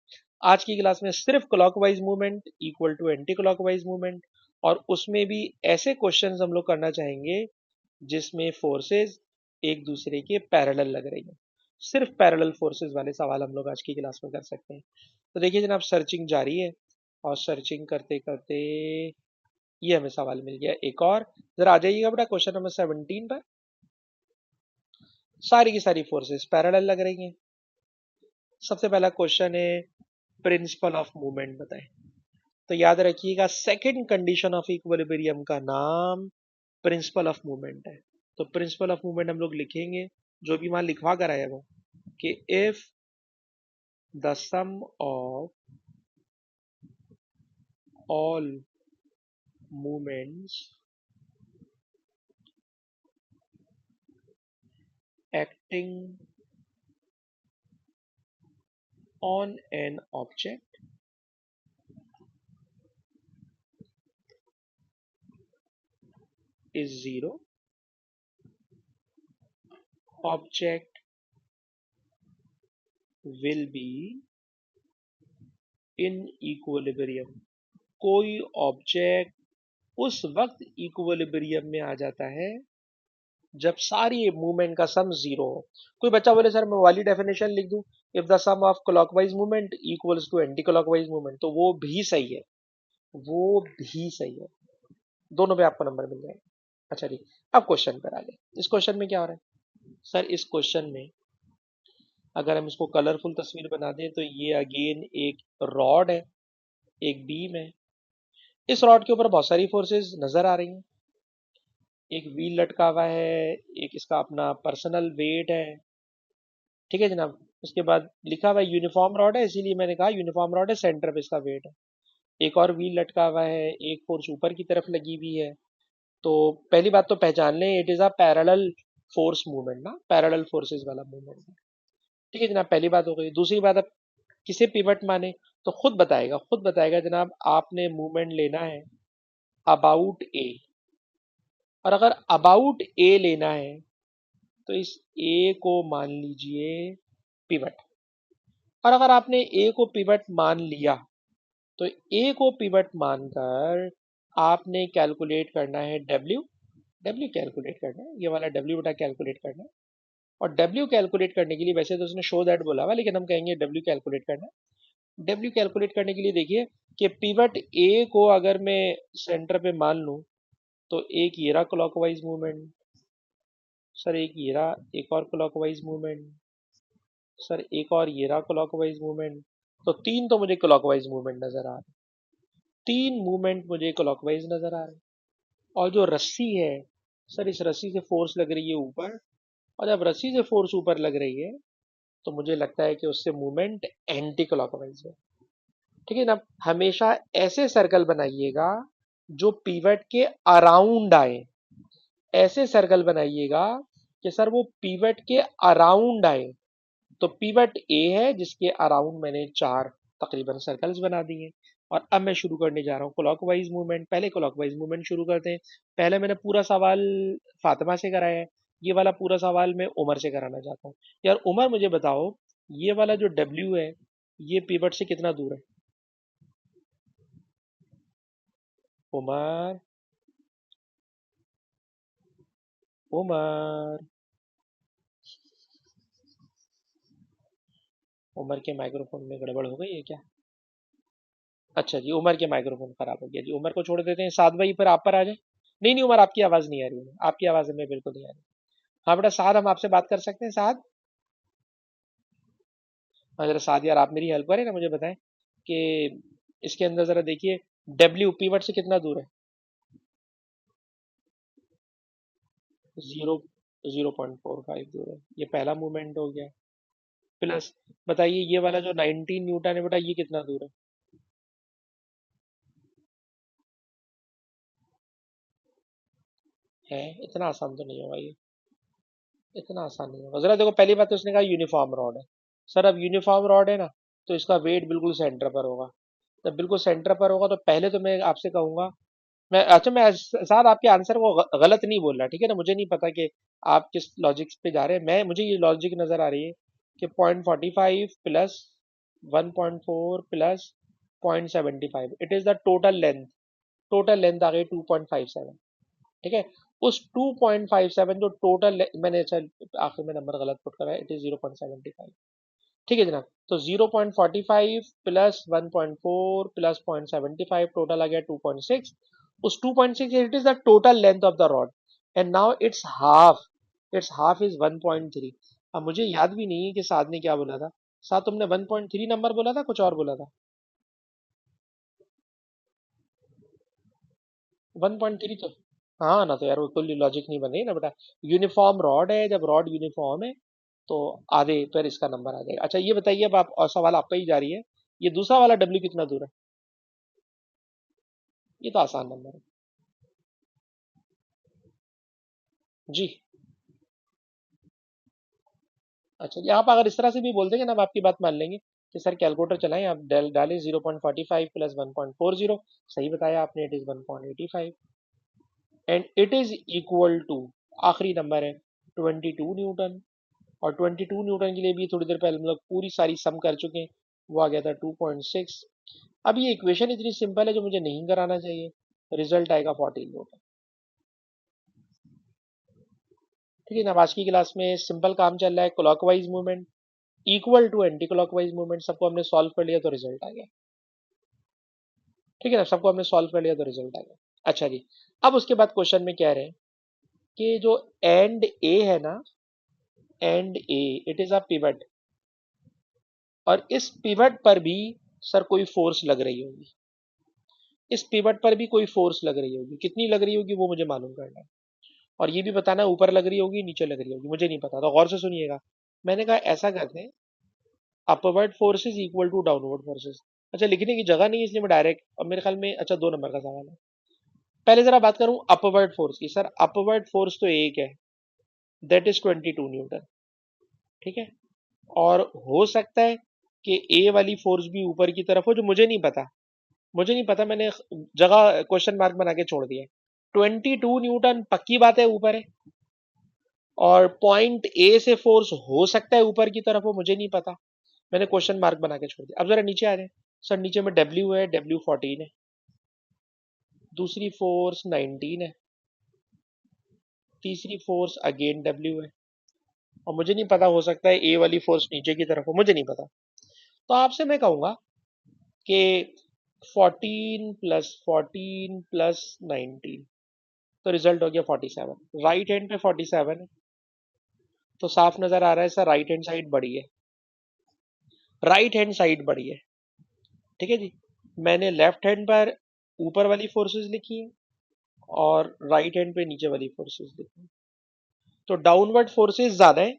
आज की क्लास में सिर्फ clockwise movement equal to anti clockwise movement, और उसमें भी ऐसे क्वेश्चंस हम लोग करना चाहेंगे जिसमें फोर्सेस एक दूसरे के पैरेलल लग रही हैं। सिर्फ पैरेलल फोर्सेस वाले सवाल हम लोग आज की क्लास में कर सकते हैं। तो देखिए जनाब, सर्चिंग जारी है, और सर्चिंग करते करते ये हमें सवाल मिल गया एक और। जरा आ जाइएगा बेटा क्वेश्चन नंबर 17 पर। सारी की सारी फोर्सेस पैरेलल लग रही हैं। सबसे पहला क्वेश्चन है, प्रिंसिपल ऑफ मूवमेंट बताएं। तो याद रखिएगा, सेकंड कंडीशन ऑफ इक्विलिब्रियम का नाम प्रिंसिपल ऑफ मूवमेंट है। तो प्रिंसिपल ऑफ मूवमेंट हम लोग लिखेंगे, जो भी वहां लिखवा कर आया वो, कि if the sum of all movements acting on an object is zero, object will be in equilibrium। कोई ऑब्जेक्ट उस वक्त इक्विलिब्रियम में आ जाता है जब सारी मूवमेंट का सम जीरो हो। कोई बच्चा बोले सर मैं वाली डेफिनेशन लिख दूं, if the sum of clockwise movement equals to anti clockwise movement, तो वो भी सही है, वो भी सही है। दोनों पे आपको नंबर मिल जाएगा। अच्छा जी, अब क्वेश्चन पर आ गए। इस क्वेश्चन में क्या हो रहा है सर, इस क्वेश्चन में अगर हम इसको कलरफुल तस्वीर बना दें, तो ये अगेन एक रॉड है, एक बीम है, इस रॉड के ऊपर बहुत सारी फोर्सेस नजर आ रही हैं। एक व्हील लटका हुआ है, एक इसका अपना पर्सनल वेट है। ठीक है जनाब। उसके बाद लिखा हुआ है यूनिफॉर्म रॉड है, इसीलिए मैंने कहा यूनिफॉर्म रॉड है, सेंटर पे इसका वेट है। एक और व्हील लटका हुआ है, एक फोर्स ऊपर की तरफ लगी हुई है। तो पहली बात तो पहचान लें, it is a parallel force movement ना, पैरेलल फोर्सेस वाला मूवमेंट है। ठीक है जनाब, पहली बात हो गई। दूसरी बात, अब किसे पिवट माने, तो खुद बताएगा जनाब। आपने मूवमेंट लेना है अबाउट ए, और अगर अबाउट ए लेना है तो इस ए को मान लीजिए पिवट। और अगर आपने ए को पिवट मान लिया तो ए को पिवट मानकर आपने कैलकुलेट करना है डब्ल्यू। डब्ल्यू कैलकुलेट करना है, ये वाला डब्ल्यू बटा कैलकुलेट करना है। और डब्ल्यू कैलकुलेट करने के लिए, वैसे तो उसने शो दैट बोला हुआ, लेकिन हम कहेंगे डब्ल्यू कैलकुलेट करना है। डब्ल्यू कैलकुलेट करने के लिए देखिए कि पिवट ए को अगर मैं सेंटर पे मान लूं, तो एक ये रहा क्लॉकवाइज मूवमेंट, सर एक ये रहा एक और क्लॉकवाइज मूवमेंट, सर एक और ये रहा क्लॉकवाइज मूवमेंट। तो तीन तो मुझे क्लॉकवाइज मूवमेंट नजर आ रहे, तीन मूवमेंट मुझे क्लॉकवाइज नजर आ रहे। और जो रस्सी है, सर इस रस्सी से फोर्स लग रही है ऊपर, और जब रस्सी से फोर्स ऊपर लग रही है तो मुझे लगता है कि उससे मूवमेंट एंटी क्लॉकवाइज है। ठीक है ना। हमेशा ऐसे सर्कल बनाइएगा जो पीवट के अराउंड आए, ऐसे सर्कल बनाइएगा कि सर वो पीवट के अराउंड आए। तो पीवट ए है जिसके अराउंड मैंने चार तकरीबन सर्कल्स बना दिए। और अब मैं शुरू करने जा रहा हूँ क्लॉकवाइज मूवमेंट। पहले क्लॉकवाइज मूवमेंट शुरू करते हैं। पहले मैंने पूरा सवाल फातिमा से कराया है, ये वाला पूरा सवाल मैं उमर से कराना चाहता हूँ। यार उमर मुझे बताओ, ये वाला जो डब्ल्यू है ये पीवट से कितना दूर है? उमर, उमर, उमर के माइक्रोफोन में गड़बड़ हो गई है क्या? अच्छा जी, उमर के माइक्रोफोन खराब हो गया जी, उमर को छोड़ देते हैं। साद भाई फिर आप पर आ जाए। नहीं नहीं उमर, आपकी आवाज नहीं आ रही है, आपकी आवाज हमें बिल्कुल नहीं आ रही। हाँ बेटा साद, हम आपसे बात कर सकते हैं साद? हाँ जरा साद यार, आप मेरी हेल्प करें ना, मुझे बताएं कि इसके अंदर जरा देखिए डब्ल्यू पीवट से कितना दूर है? 0.45 दूर है, ये पहला मूवमेंट हो गया। प्लस बताइए ये वाला जो 19 न्यूटन है बेटा, ये कितना दूर है? इतना आसान तो नहीं होगा ये, इतना आसान नहीं होगा। जरा देखो, पहली बात तो उसने कहा यूनिफॉर्म रॉड है। सर अब यूनिफॉर्म रॉड है ना, तो इसका वेट बिल्कुल सेंटर पर होगा। जब बिल्कुल सेंटर पर होगा तो पहले तो मैं आपसे कहूंगा, मैं अच्छा मैं साहब आपके आंसर को गलत नहीं बोल रहा, ठीक है ना। मुझे नहीं पता कि आप किस लॉजिक पे जा रहे हैं, मैं मुझे ये लॉजिक नजर आ रही है कि 0.45 plus 1.4 plus 0.75, it is the total length. Total length आ गई 2.57। ठीक है। उस 2.57 जो टोटल, मैंने अच्छा आखिर में नंबर गलत पुट करा है, इट इज 0.75। ठीक है जनाब। तो 0.45 प्लस 1.4 प्लस 0.75 टोटल आ गया 2.6। उस 2.6 it is the total length of the rod, and now it's half is 1.3। अब मुझे याद भी नहीं है कि साद ने क्या बोला था। साद तुमने 1.3 नंबर बोला था, कुछ और बोला था? 1.3 तो, हाँ ना, तो यार वो कोई लॉजिक नहीं बन रही ना बेटा। यूनिफॉर्म रॉड है, जब रॉड यूनिफॉर्म है तो आधे पर इसका नंबर आ जाएगा। अच्छा ये बताइए, अब आप, और सवाल आपका ही जारी है, ये दूसरा वाला डब्ल्यू कितना दूर है? ये तो आसान नंबर है जी। अच्छा जी, आप अगर इस तरह से भी बोल देंगे ना, हम आपकी बात मान लेंगे कि सर कैलकुलेटर चलाएं, आप डालें 0.45 प्लस 1.40। सही बताया आपने, it is 1.85 and it is equal to, आखिरी नंबर है 22 न्यूटन। और 22 न्यूटन के लिए भी थोड़ी देर पहले हम लोग पूरी सारी सम कर चुके हैं, वो आ गया था 2.6। अब ये इक्वेशन इतनी सिंपल है जो मुझे नहीं कराना चाहिए, रिजल्ट आएगा 14 न्यूटन। ठीक है ना। अब आज की क्लास में सिंपल काम चल रहा है, clockwise movement equal to anti clockwise movement, सबको हमने सॉल्व कर लिया तो रिजल्ट आ गया। ठीक है ना, सबको हमने सॉल्व कर लिया तो रिजल्ट आ गया। अच्छा जी, अब उसके बाद क्वेश्चन में कह रहे हैं कि जो एंड ए है ना, and A it is a pivot, और इस पिवट पर भी सर कोई फोर्स लग रही होगी। इस पिवट पर भी कोई फोर्स लग रही होगी, कितनी लग रही होगी वो मुझे मालूम करना है। और ये भी बताना है ऊपर लग रही होगी नीचे लग रही होगी, मुझे नहीं पता, तो गौर से सुनिएगा। मैंने कहा ऐसा करते हैं, upward forces equal to downward forces. अच्छा, लिखने की जगह नहीं है इसलिए मैं डायरेक्ट, अब मेरे ख्याल में अच्छा 2 नंबर का सवाल है। पहले जरा बात करूं अपवर्ड फोर्स की। सर अपवर्ड फोर्स तो एक है, दैट इज 22 न्यूटन। ठीक है। और हो सकता है कि ए वाली फोर्स भी ऊपर की तरफ हो, जो मुझे नहीं पता। मुझे नहीं पता, मैंने जगह क्वेश्चन मार्क बना के छोड़ दिया। 22 न्यूटन पक्की बात है ऊपर है, और पॉइंट ए से फोर्स हो सकता है ऊपर की तरफ हो, मुझे नहीं पता। मैंने क्वेश्चन मार्क बना के छोड़ दिया। अब जरा नीचे आ जाए। सर नीचे में डब्ल्यू है, डब्ल्यू 14 है, दूसरी फोर्स 19 है, तीसरी फोर्स अगेन डब्ल्यू है, और मुझे नहीं पता, हो सकता है ए वाली फोर्स नीचे की तरफ हो, मुझे नहीं पता। तो आपसे मैं कहूंगा कि 14 + 14 + 19, तो रिजल्ट हो गया 47। राइट हैंड पे 47 है, तो साफ नजर आ रहा है सर राइट हैंड साइड बड़ी है, राइट हैंड साइड बड़ी है। ठीक है जी। मैंने लेफ्ट हैंड पर ऊपर वाली फोर्सेस लिखी है, और राइट हैंड पे नीचे वाली फोर्सेस लिखी है। तो डाउनवर्ड फोर्सेस ज्यादा है,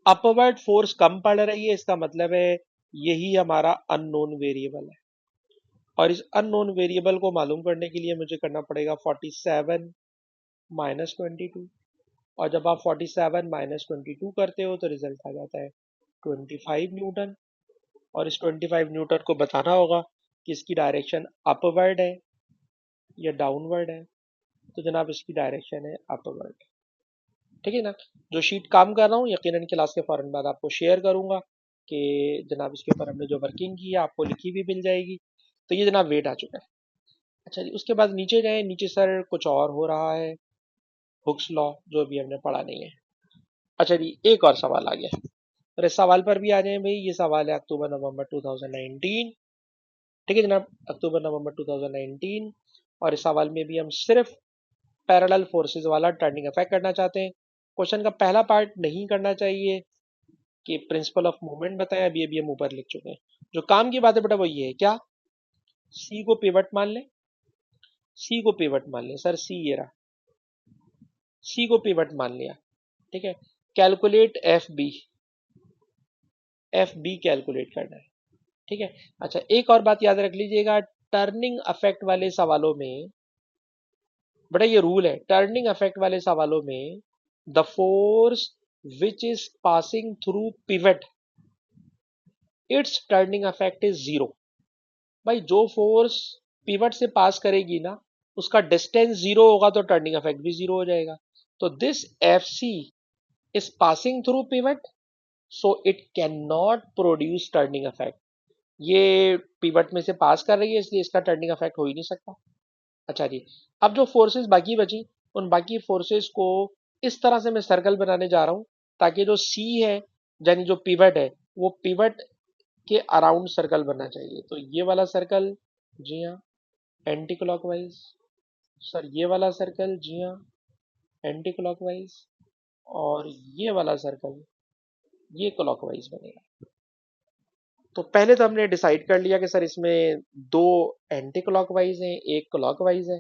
अपवर्ड फोर्स कम पड़ रही है, इसका मतलब है यही हमारा अननोन वेरिएबल है। और इस अननोन वेरिएबल को मालूम करने के लिए मुझे करना पड़ेगा 47 - 22। और जब आप 47 - 22 करते हो तो रिजल्ट आ जाता है 25 न्यूटन। और इस 25 न्यूटन को बताना होगा कि इसकी डायरेक्शन अपवर्ड है या डाउनवर्ड है। तो जनाब इसकी डायरेक्शन है अपवर्ड। ठीक है ना। जो शीट काम कर रहा हूँ यकीनन क्लास के फौरन बाद आपको शेयर करूंगा कि जनाब इसके ऊपर हमने जो वर्किंग की है आपको लिखी भी मिल जाएगी। तो ये जनाब वेट आ चुका है। अच्छा जी, उसके बाद नीचे जाए, नीचे सर कुछ और हो रहा है, हुक्स लॉ जो अभी हमने पढ़ा नहीं है। अच्छा जी, एक और सवाल आ गया। और इस सवाल पर भी आ जाए भाई, ये सवाल है अक्टूबर नवंबर 2019। ठीक है जनाब, अक्टूबर नवंबर 2019। और इस सवाल में भी हम सिर्फ पैरेलल फोर्सेस वाला टर्निंग इफेक्ट करना चाहते हैं। क्वेश्चन का पहला पार्ट नहीं करना चाहिए कि प्रिंसिपल ऑफ मूवमेंट बताया, अभी अभी हम ऊपर लिख चुके हैं। जो काम की बात है बेटा वो ये है, क्या सी को पिवट मान लें, सी को पिवट मान लें। सर सी ये रहा, सी को पिवट मान लिया। ठीक है। Calculate F B, F B calculate करना है। ठीक है। अच्छा, एक और बात याद रख लीजिएगा, टर्निंग अफेक्ट वाले सवालों में बेटा ये रूल है, टर्निंग अफेक्ट वाले सवालों में the force which is passing through pivot, it's turning affect is zero. भाई जो फोर्स पिवट से पास करेगी ना, उसका डिस्टेंस जीरो होगा तो टर्निंग अफेक्ट भी जीरो हो जाएगा। तो this F C is passing through pivot, so it can not produce turning affect. ये पिवट में से पास कर रही है इसलिए इसका टर्निंग अफेक्ट हो ही नहीं सकता। अच्छा जी, अब जो फोर्सेस बाकी बची, उन बाकी फोर्सेस को इस तरह से मैं सर्कल बनाने जा रहा हूं ताकि जो सी है, यानी जो पिवट है, वो पिवट के अराउंड सर्कल बनना चाहिए। तो ये वाला सर्कल, जी हाँ, एंटी क्लॉकवाइज। सर ये वाला सर्कल, जी हाँ, एंटी क्लॉकवाइज। और ये वाला सर्कल, ये क्लॉकवाइज बनेगा। तो पहले तो हमने डिसाइड कर लिया कि सर इसमें दो एंटी क्लॉकवाइज हैं, एक क्लॉकवाइज है।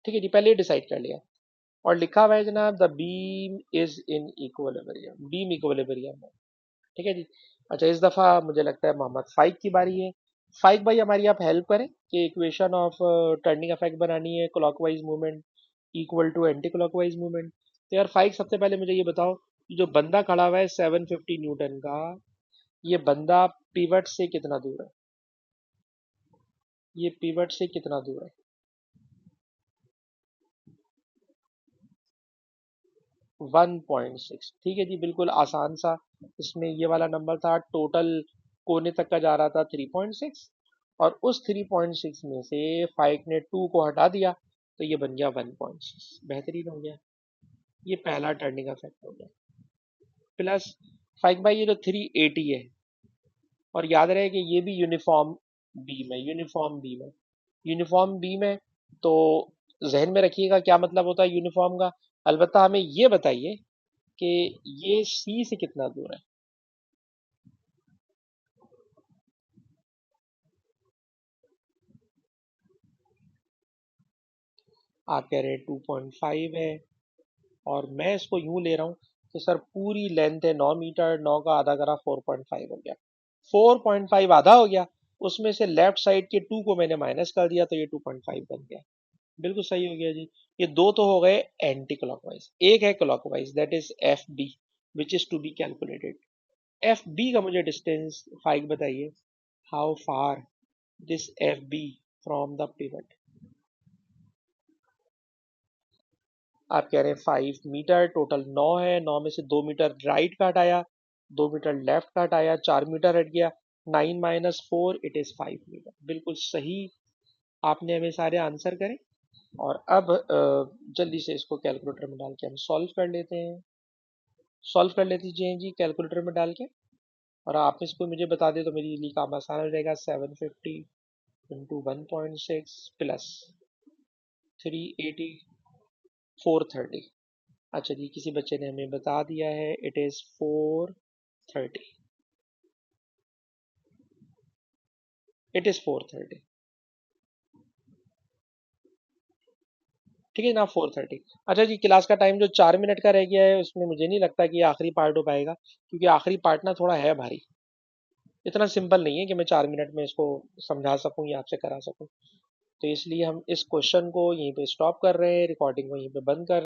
ठीक है जी, पहले डिसाइड कर लिया। और लिखा हुआ है जनाब the beam is in equilibrium, beam equilibrium है। ठीक है जी। अच्छा, इस दफा मुझे लगता है मोहम्मद फाइक की बारी है। फाइक भाई हमारी आप हेल्प करें कि इक्वेशन ऑफ टर्निंग इफेक्ट बनानी है, clockwise movement equal to anti clockwise movement. तो यार फाइक, सबसे पहले मुझे ये बताओ कि जो बंदा खड़ा हुआ है 750 न्यूटन का, ये बंदा पिवट से कितना दूर है, ये पिवट से कितना दूर है? 1.6। ठीक है जी, बिल्कुल आसान सा। इसमें ये वाला नंबर था, टोटल कोने तक का जा रहा था 3.6, और उस 3.6 में से 5 ने 2 को हटा दिया तो ये बन गया 1.6। बेहतरीन हो गया, ये पहला टर्निंग इफेक्ट हो गया। प्लस 5 बाई ये जो 380 है, और याद रहे कि ये भी यूनिफॉर्म बीम है, यूनिफॉर्म बीम है, यूनिफॉर्म बीम है। तो जहन में रखिएगा क्या मतलब होता है यूनिफॉर्म का। अलबत्ता हमें ये बताइए कि ये सी से कितना दूर है। आप कह रहे हैं 2.5 है, और मैं इसको यूं ले रहा हूँ कि सर पूरी लेंथ है 9 मीटर, 9 का आधा करा 4.5 हो गया, 4.5 आधा हो गया, उसमें से लेफ्ट साइड के 2 को मैंने माइनस कर दिया तो ये 2.5 बन गया। बिल्कुल सही हो गया जी। ये दो तो हो गए एंटी क्लॉकवाइज, एक है clockwise, that is F B, which is to be calculated. F B का मुझे डिस्टेंस फाइव बताइए, how far this F B from the pivot. आप कह रहे हैं 5 मीटर, टोटल 9 है, 9 में से 2 मीटर राइट का हटाया, 2 मीटर लेफ्ट का हटाया, 4 मीटर हट गया, 9 - 4 इट इज 5 मीटर। बिल्कुल सही आपने हमें सारे आंसर करें। और अब जल्दी से इसको कैलकुलेटर में डाल के हम सॉल्व कर लेते हैं, सॉल्व कर लेते हैं जी कैलकुलेटर में डाल के। और आप इसको मुझे बता दें तो मेरे लिए काम आसान हो जाएगा। 750 इंटू 1.6 प्लस 380, 430। अच्छा जी, किसी बच्चे ने हमें बता दिया है इट इज 430, इट इज 430। ठीक है ना, 430। अच्छा जी, क्लास का टाइम जो 4 मिनट का रह गया है उसमें मुझे नहीं लगता कि ये आखिरी पार्ट हो पाएगा, क्योंकि आखिरी पार्ट ना थोड़ा है भारी, इतना सिंपल नहीं है कि मैं 4 मिनट में इसको समझा सकूं या आपसे करा सकूं। तो इसलिए हम इस क्वेश्चन को यहीं पे स्टॉप कर रहे हैं, रिकॉर्डिंग को यहीं पे बंद कर